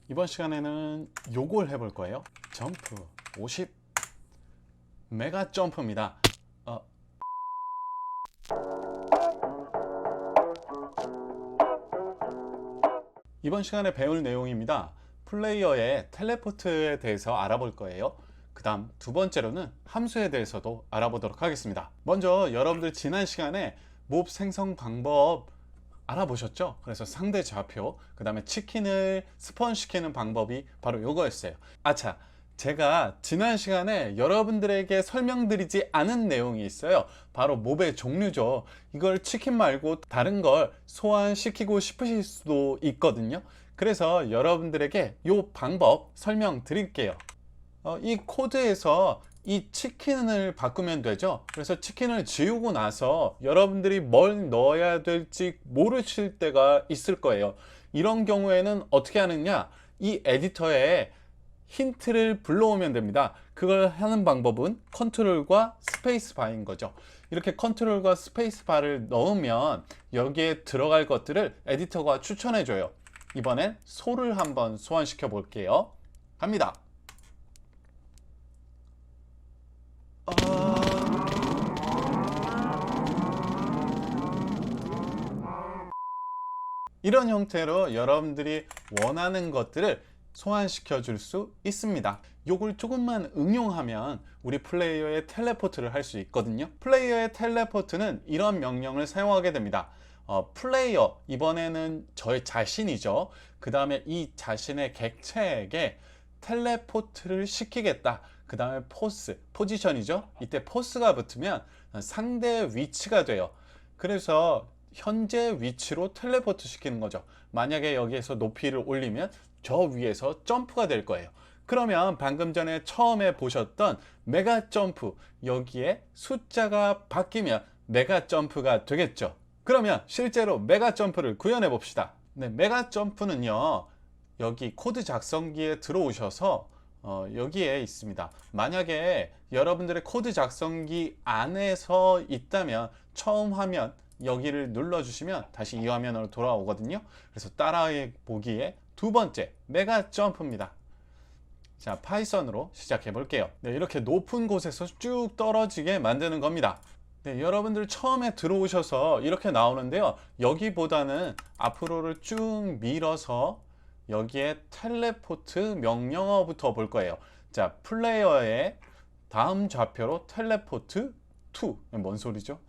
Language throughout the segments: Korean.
이번 시간에는 요걸 해볼 거예요. 점프 50 메가 점프입니다. 이번 시간에 배울 내용입니다. 플레이어의 텔레포트에 대해서 알아볼 거예요. 그 다음 두 번째로는 함수에 대해서도 알아보도록 하겠습니다. 먼저 여러분들 지난 시간에 몹 생성 방법 알아보셨죠? 그래서 상대 좌표, 그 다음에 치킨을 스폰 시키는 방법이 바로 이거였어요. 아차, 제가 지난 시간에 여러분들에게 설명드리지 않은 내용이 있어요. 바로 몹의 종류죠. 이걸 치킨 말고 다른 걸 소환시키고 싶으실 수도 있거든요. 그래서 여러분들에게 이 방법 설명드릴게요. 이 코드에서 이 치킨을 바꾸면 되죠. 그래서 치킨을 지우고 나서 여러분들이 뭘 넣어야 될지 모르실 때가 있을 거예요. 이런 경우에는 어떻게 하느냐, 이 에디터에 힌트를 불러오면 됩니다. 그걸 하는 방법은 컨트롤과 스페이스 바인 거죠. 이렇게 컨트롤과 스페이스 바를 넣으면 여기에 들어갈 것들을 에디터가 추천해 줘요. 이번엔 소를 한번 소환시켜 볼게요. 갑니다. 이런 형태로 여러분들이 원하는 것들을 소환시켜 줄 수 있습니다. 요걸 조금만 응용하면 우리 플레이어의 텔레포트를 할 수 있거든요. 플레이어의 텔레포트는 이런 명령을 사용하게 됩니다. 플레이어, 이번에는 저의 자신이죠. 그 다음에 이 자신의 객체에게 텔레포트를 시키겠다. 그 다음에 포지션이죠. 이때 포스가 붙으면 상대 위치가 돼요. 그래서 현재 위치로 텔레포트 시키는 거죠. 만약에 여기에서 높이를 올리면 저 위에서 점프가 될 거예요. 그러면 방금 전에 처음에 보셨던 메가 점프, 여기에 숫자가 바뀌면 메가 점프가 되겠죠. 그러면 실제로 메가 점프를 구현해 봅시다. 네, 메가 점프는요, 여기 코드 작성기에 들어오셔서 여기에 있습니다. 만약에 여러분들의 코드 작성기 안에서 있다면 처음 화면 여기를 눌러주시면 다시 이 화면으로 돌아오거든요. 그래서 따라해 보기에 두 번째 메가 점프입니다. 자, 파이썬으로 시작해 볼게요. 네, 이렇게 높은 곳에서 쭉 떨어지게 만드는 겁니다. 네, 여러분들 처음에 들어오셔서 이렇게 나오는데요. 여기보다는 앞으로를 쭉 밀어서 여기에 텔레포트 명령어부터 볼 거예요. 자, 플레이어의 다음 좌표로 텔레포트 to. 뭔 소리죠?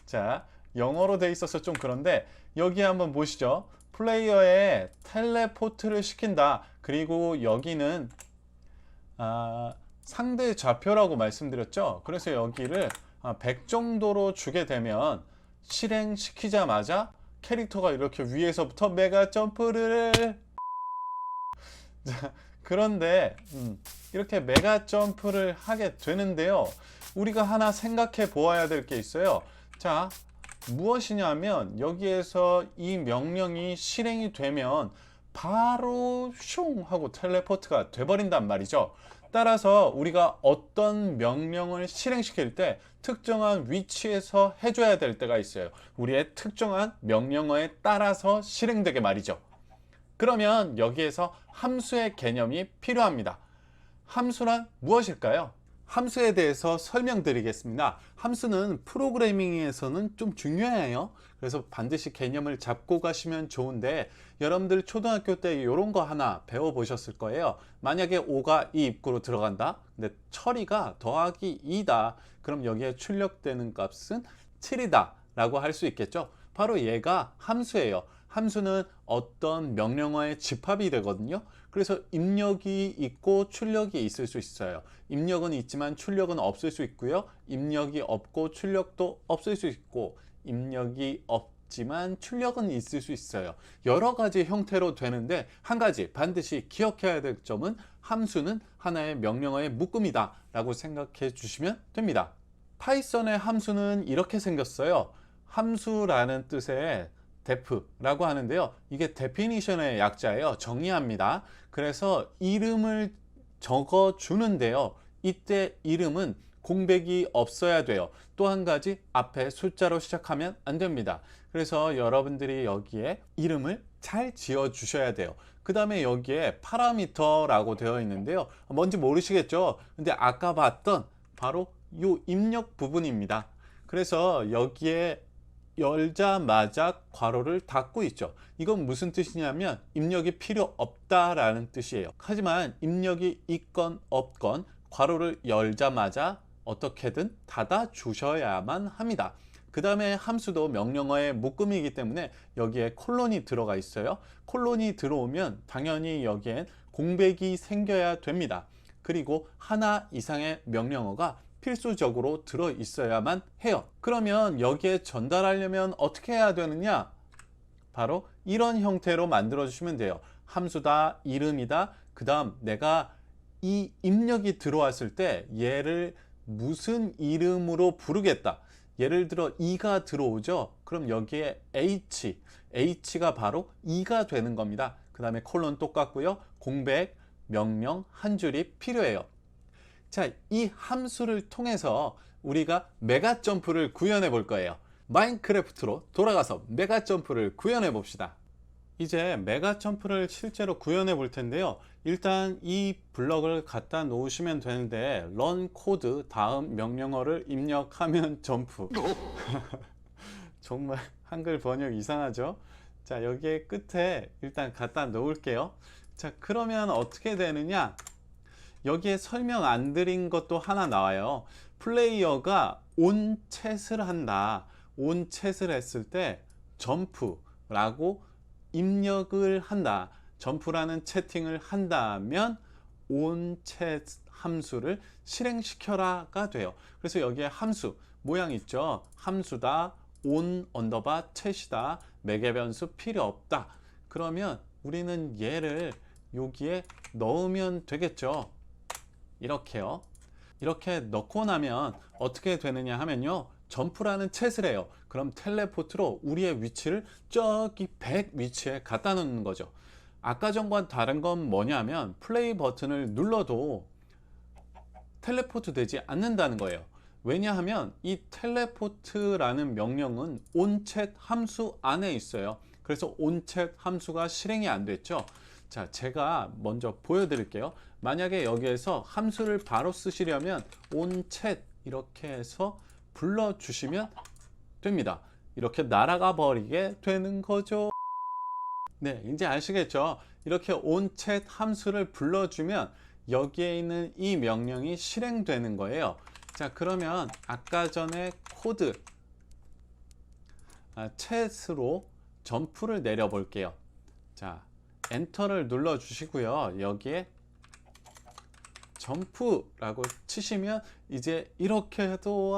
자, 영어로 돼 있어서 좀 그런데 여기 한번 보시죠. 플레이어에 텔레포트를 시킨다. 그리고 여기는 상대 좌표라고 말씀드렸죠. 그래서 여기를 100 정도로 주게 되면 실행시키자마자 캐릭터가 이렇게 위에서부터 메가 점프를 자, 그런데 이렇게 메가 점프를 하게 되는데요. 우리가 하나 생각해 보아야 될 게 있어요. 자, 무엇이냐면 여기에서 이 명령이 실행이 되면 바로 슝 하고 텔레포트가 돼버린단 말이죠. 따라서 우리가 어떤 명령을 실행시킬 때 특정한 위치에서 해줘야 될 때가 있어요. 우리의 특정한 명령어에 따라서 실행되게 말이죠. 그러면 여기에서 함수의 개념이 필요합니다. 함수란 무엇일까요? 함수에 대해서 설명드리겠습니다. 함수는 프로그래밍에서는 좀 중요해요. 그래서 반드시 개념을 잡고 가시면 좋은데, 여러분들 초등학교 때 이런 거 하나 배워보셨을 거예요. 만약에 5가 이 입구로 들어간다. 근데 처리가 더하기 2다. 그럼 여기에 출력되는 값은 7이다 라고 할 수 있겠죠. 바로 얘가 함수예요. 함수는 어떤 명령어의 집합이 되거든요. 그래서 입력이 있고 출력이 있을 수 있어요. 입력은 있지만 출력은 없을 수 있고요. 입력이 없고 출력도 없을 수 있고, 입력이 없지만 출력은 있을 수 있어요. 여러 가지 형태로 되는데, 한 가지 반드시 기억해야 될 점은 함수는 하나의 명령어의 묶음이다 라고 생각해 주시면 됩니다. 파이썬의 함수는 이렇게 생겼어요. 함수라는 뜻의 def라고 하는데요. 이게 definition의 약자예요. 정의합니다. 그래서 이름을 적어 주는데요. 이때 이름은 공백이 없어야 돼요. 또 한 가지, 앞에 숫자로 시작하면 안 됩니다. 그래서 여러분들이 여기에 이름을 잘 지어 주셔야 돼요. 그 다음에 여기에 파라미터라고 되어 있는데요. 뭔지 모르시겠죠? 근데 아까 봤던 바로 이 입력 부분입니다. 그래서 여기에 열자마자 괄호를 닫고 있죠. 이건 무슨 뜻이냐면 입력이 필요 없다라는 뜻이에요. 하지만 입력이 있건 없건 괄호를 열자마자 어떻게든 닫아 주셔야만 합니다. 그 다음에 함수도 명령어의 묶음이기 때문에 여기에 콜론이 들어가 있어요. 콜론이 들어오면 당연히 여기엔 공백이 생겨야 됩니다. 그리고 하나 이상의 명령어가 필수적으로 들어 있어야만 해요. 그러면 여기에 전달하려면 어떻게 해야 되느냐? 바로 이런 형태로 만들어 주시면 돼요. 함수다, 이름이다. 그 다음 내가 이 입력이 들어왔을 때 얘를 무슨 이름으로 부르겠다. 예를 들어 2가 들어오죠. 그럼 여기에 H가 바로 2가 되는 겁니다. 그 다음에 콜론 똑같고요. 공백, 명령 한 줄이 필요해요. 자, 이 함수를 통해서 우리가 메가 점프를 구현해 볼 거예요. 마인크래프트로 돌아가서 메가 점프를 구현해 봅시다. 이제 메가 점프를 실제로 구현해 볼 텐데요. 일단 이 블럭을 갖다 놓으시면 되는데 run 코드 다음 명령어를 입력하면 점프. 정말 한글 번역 이상하죠? 자, 여기에 끝에 일단 갖다 놓을게요. 자, 그러면 어떻게 되느냐? 여기에 설명 안 드린 것도 하나 나와요. 플레이어가 온챗을 한다. 온챗을 했을 때 점프라고 입력을 한다. 점프라는 채팅을 한다면 온챗 함수를 실행시켜라가 돼요. 그래서 여기에 함수 모양 있죠. 함수다, 온 언더바 챗이다, 매개 변수 필요 없다. 그러면 우리는 얘를 여기에 넣으면 되겠죠. 이렇게요. 이렇게 넣고 나면 어떻게 되느냐 하면요. 점프라는 챗을 해요. 그럼 텔레포트로 우리의 위치를 저기 100 위치에 갖다 놓는 거죠. 아까 전과 다른 건 뭐냐면 플레이 버튼을 눌러도 텔레포트 되지 않는다는 거예요. 왜냐하면 이 텔레포트라는 명령은 온챗 함수 안에 있어요. 그래서 온챗 함수가 실행이 안 됐죠. 자, 제가 먼저 보여드릴게요. 만약에 여기에서 함수를 바로 쓰시려면 온챗 이렇게 해서 불러주시면 됩니다. 이렇게 날아가 버리게 되는 거죠. 네, 이제 아시겠죠? 이렇게 온챗 함수를 불러주면 여기에 있는 이 명령이 실행되는 거예요. 자, 그러면 아까 전에 코드 챗으로 점프를 내려 볼게요. 자, 엔터를 눌러 주시고요. 여기에 점프라고 치시면 이제 이렇게 해도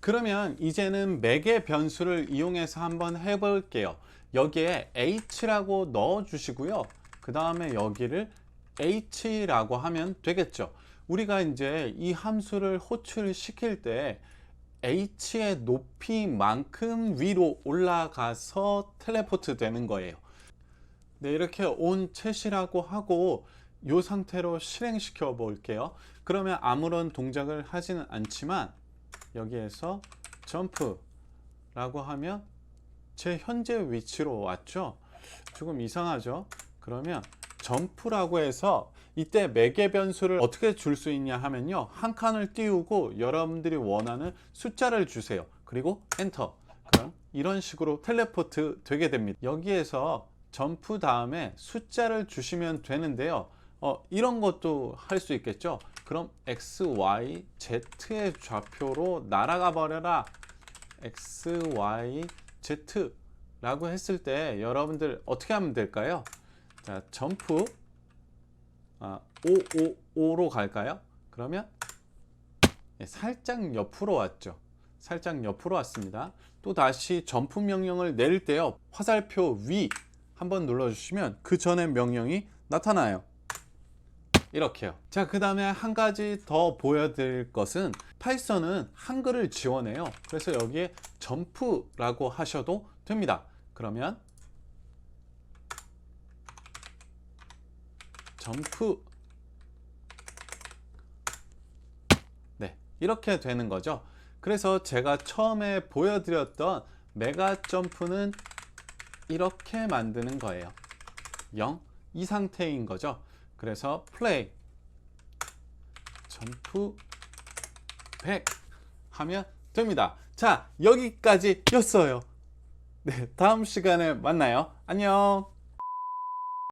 그러면 이제는 매개 변수를 이용해서 한번 해볼게요. 여기에 h라고 넣어 주시고요. 그 다음에 여기를 h라고 하면 되겠죠. 우리가 이제 이 함수를 호출시킬 때 h의 높이만큼 위로 올라가서 텔레포트 되는 거예요. 네, 이렇게 온챗이라고 하고 이 상태로 실행시켜 볼게요. 그러면 아무런 동작을 하지는 않지만 여기에서 점프라고 하면 제 현재 위치로 왔죠. 조금 이상하죠. 그러면 점프라고 해서 이때 매개 변수를 어떻게 줄 수 있냐 하면요, 한 칸을 띄우고 여러분들이 원하는 숫자를 주세요. 그리고 엔터. 그럼 이런 식으로 텔레포트 되게 됩니다. 여기에서 점프 다음에 숫자를 주시면 되는데요. 이런 것도 할 수 있겠죠. 그럼 X, Y, Z의 좌표로 날아가 버려라. X, Y, Z 라고 했을 때 여러분들 어떻게 하면 될까요? 자, 점프 5로 갈까요? 그러면 살짝 옆으로 왔죠. 살짝 옆으로 왔습니다. 또 다시 점프 명령을 내릴 때요, 화살표 위 한번 눌러주시면 그 전에 명령이 나타나요. 이렇게요. 자, 그 다음에 한 가지 더 보여드릴 것은 파이썬은 한글을 지원해요. 그래서 여기에 점프라고 하셔도 됩니다. 그러면 점프, 네, 이렇게 되는 거죠. 그래서 제가 처음에 보여드렸던 메가 점프는 이렇게 만드는 거예요. 0 이 상태인 거죠. 그래서 플레이 점프 100 하면 됩니다. 자, 여기까지였어요. 네, 다음 시간에 만나요. 안녕.